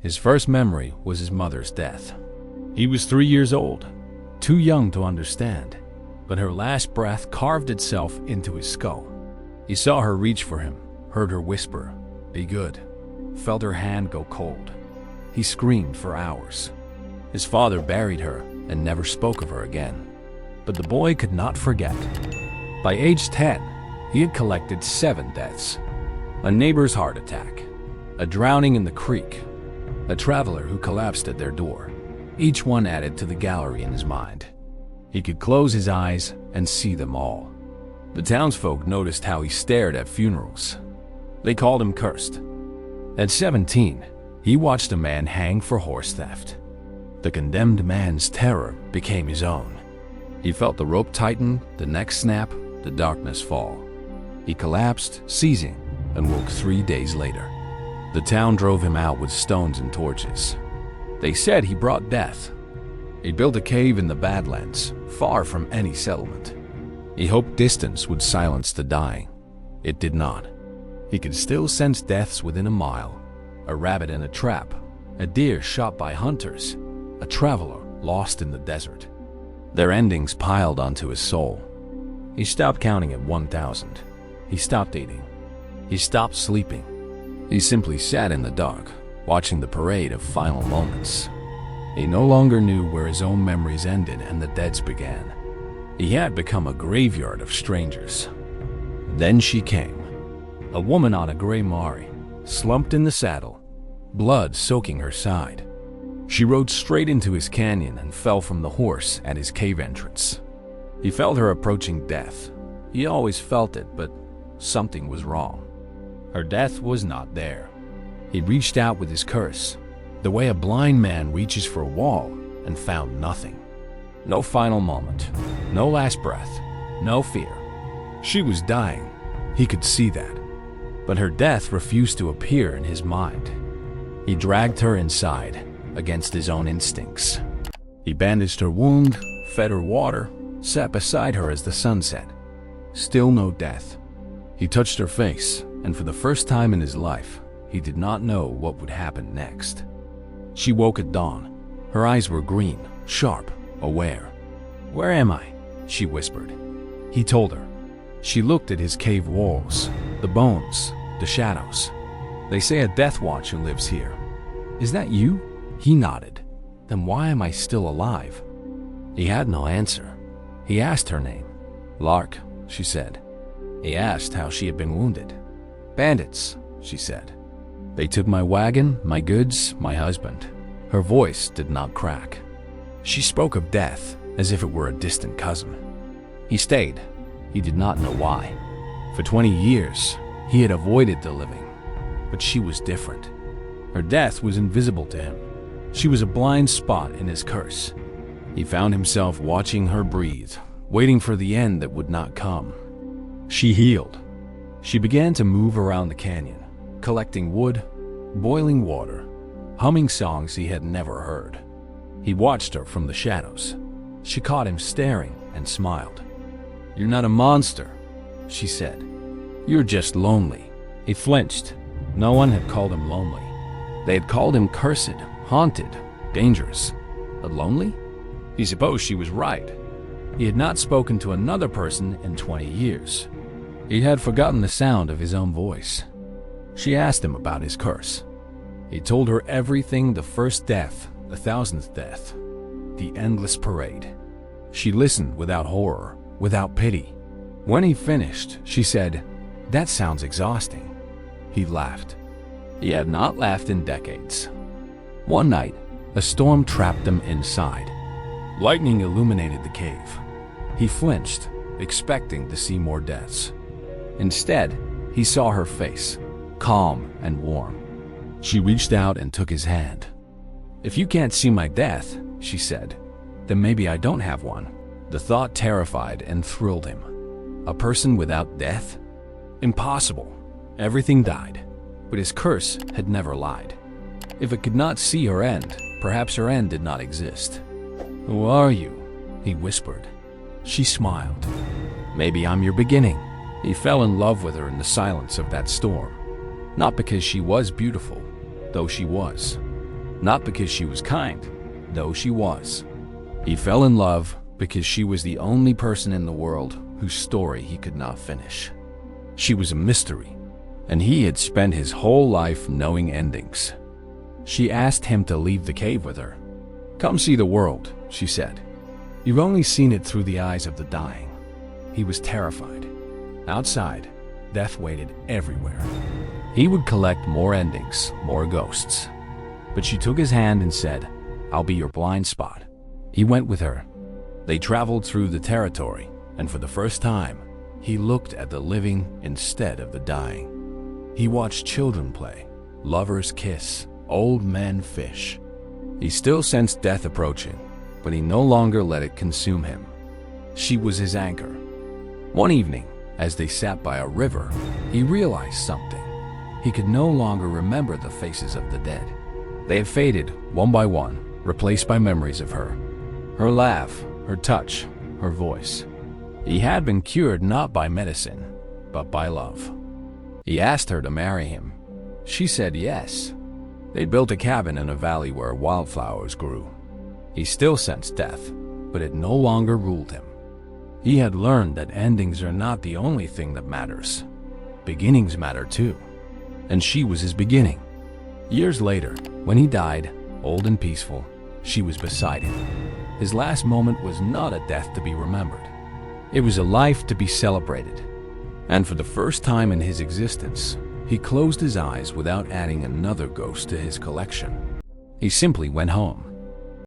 His first memory was his mother's death. He was 3 years old, too young to understand, but her last breath carved itself into his skull. He saw her reach for him, heard her whisper, "Be good," felt her hand go cold. He screamed for hours. His father buried her and never spoke of her again. But the boy could not forget. By age 10, he had collected 7 deaths. A neighbor's heart attack, a drowning in the creek, a traveler who collapsed at their door. Each one added to the gallery in his mind. He could close his eyes and see them all. The townsfolk noticed how he stared at funerals. They called him cursed. At 17, he watched a man hang for horse theft. The condemned man's terror became his own. He felt the rope tighten, the neck snap, the darkness fall. He collapsed, seizing, and woke 3 days later. The town drove him out with stones and torches. They said he brought death. He built a cave in the Badlands, far from any settlement. He hoped distance would silence the dying. It did not. He could still sense deaths within a mile. A rabbit in a trap, a deer shot by hunters, a traveler lost in the desert. Their endings piled onto his soul. He stopped counting at 1,000. He stopped eating. He stopped sleeping. He simply sat in the dark, watching the parade of final moments. He no longer knew where his own memories ended and the dead's began. He had become a graveyard of strangers. Then she came. A woman on a gray Mari, slumped in the saddle, blood soaking her side. She rode straight into his canyon and fell from the horse at his cave entrance. He felt her approaching death. He always felt it, but something was wrong. Her death was not there. He reached out with his curse, the way a blind man reaches for a wall, and found nothing. No final moment, no last breath, no fear. She was dying. He could see that. But her death refused to appear in his mind. He dragged her inside, against his own instincts. He bandaged her wound, fed her water, sat beside her as the sun set. Still no death. He touched her face, and for the first time in his life, he did not know what would happen next. She woke at dawn. Her eyes were green, sharp, aware. "Where am I?" she whispered. He told her. She looked at his cave walls, the bones, the shadows. "They say a death watch who lives here. Is that you?" He nodded. "Then why am I still alive?" He had no answer. He asked her name. "Lark," she said. He asked how she had been wounded. "Bandits," she said. "They took my wagon, my goods, my husband." Her voice did not crack. She spoke of death as if it were a distant cousin. He stayed. He did not know why. For 20 years, he had avoided the living. But she was different. Her death was invisible to him. She was a blind spot in his curse. He found himself watching her breathe, waiting for the end that would not come. She healed. She began to move around the canyon, collecting wood, boiling water, humming songs he had never heard. He watched her from the shadows. She caught him staring and smiled. "You're not a monster," she said. "You're just lonely." He flinched. No one had called him lonely. They had called him cursed, haunted, dangerous. But lonely? He supposed she was right. He had not spoken to another person in 20 years. He had forgotten the sound of his own voice. She asked him about his curse. He told her everything: the first death, the 1,000th death, the endless parade. She listened without horror, without pity. When he finished, she said, "That sounds exhausting." He laughed. He had not laughed in decades. One night, a storm trapped them inside. Lightning illuminated the cave. He flinched, expecting to see more deaths. Instead, he saw her face, calm and warm. She reached out and took his hand. "If you can't see my death," she said, "then maybe I don't have one." The thought terrified and thrilled him. A person without death? Impossible. Everything died, but his curse had never lied. If it could not see her end, perhaps her end did not exist. "Who are you?" he whispered. She smiled. "Maybe I'm your beginning." He fell in love with her in the silence of that storm. Not because she was beautiful, though she was, not because she was kind, though she was. He fell in love because she was the only person in the world whose story he could not finish. She was a mystery, and he had spent his whole life knowing endings. She asked him to leave the cave with her. "Come see the world," she said. "You've only seen it through the eyes of the dying." He was terrified. Outside, death waited everywhere. He would collect more endings, more ghosts. But she took his hand and said, "I'll be your blind spot." He went with her. They traveled through the territory, and for the first time, he looked at the living instead of the dying. He watched children play, lovers kiss, old men fish. He still sensed death approaching, but he no longer let it consume him. She was his anchor. One evening, as they sat by a river, he realized something. He could no longer remember the faces of the dead. They had faded one by one, replaced by memories of her. Her laugh, her touch, her voice. He had been cured not by medicine, but by love. He asked her to marry him. She said yes. They built a cabin in a valley where wildflowers grew. He still sensed death, but it no longer ruled him. He had learned that endings are not the only thing that matters. Beginnings matter too. And she was his beginning. Years later, when he died, old and peaceful, she was beside him. His last moment was not a death to be remembered. It was a life to be celebrated. And for the first time in his existence, he closed his eyes without adding another ghost to his collection. He simply went home.